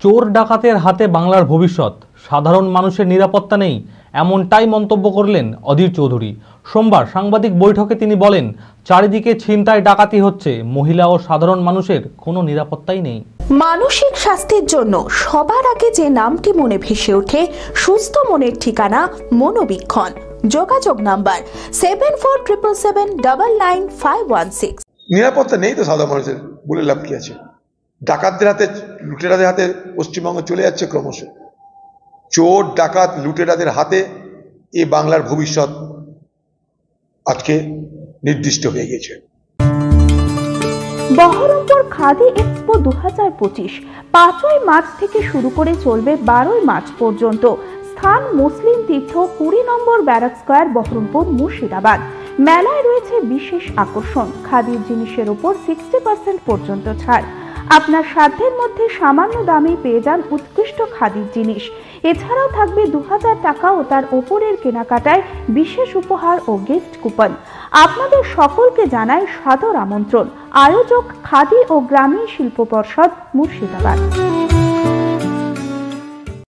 চোর ডাকাতের হাতে বাংলার ভবিষ্যৎ, সাধারণ মানুষের নিরাপত্তা নেই, এমনটাই মন্তব্য করলেন অধীর চৌধুরী। সোমবার সাংবাদিক বৈঠকে তিনি বলেন, চারিদিকে ছিনতাই ডাকাতি হচ্ছে, মহিলা ও সাধারণ মানুষের কোনো নিরাপত্তাই নেই। মানসিক স্বাস্থ্যের জন্য সবার আগে যে নামটি মনে ভেসে ওঠে, সুস্থ মনের ঠিকানা মনোবীক্ষণ। যোগাযোগ নাম্বার 7477799516। নিরাপত্তা নেই তো সাধারণ মানুষের, বলে লাভ কি আছে? ডাকাতদের হাতে, লুটেরাদের হাতে পশ্চিমবঙ্গ চলে যাচ্ছে ক্রমশ। চোর ডাকাত লুটেরাদের হাতে এই বাংলার ভবিষ্যৎ আজকে নির্দিষ্ট হয়ে গেছে। বহরমপুর খাদি এক্সপো 2025 5ই মার্চ থেকে শুরু করে চলবে 12ই মার্চ পর্যন্ত। স্থান মুসলিম তীর্থ 20 নম্বর ব্যারাক স্কয়ার, বহরমপুর, মুর্শিদাবাদ। মেলায় রয়েছে বিশেষ আকর্ষণ, খাদির জিনিসের উপর 60% পর্যন্ত ছাড়। আপনার সাধ্যের মধ্যে সামান্য দামে পেয়ে যান উৎকৃষ্ট খাদির জিনিস। এছাড়াও থাকবে 2000 টাকা ও তার ওপরের কেনাকাটায় বিশেষ উপহার ও গিফট কুপন। আপনাদের সকলকে জানাই সাদর আমন্ত্রণ। আয়োজক খাদি ও গ্রামীণ শিল্প পর্ষদ, মুর্শিদাবাদ।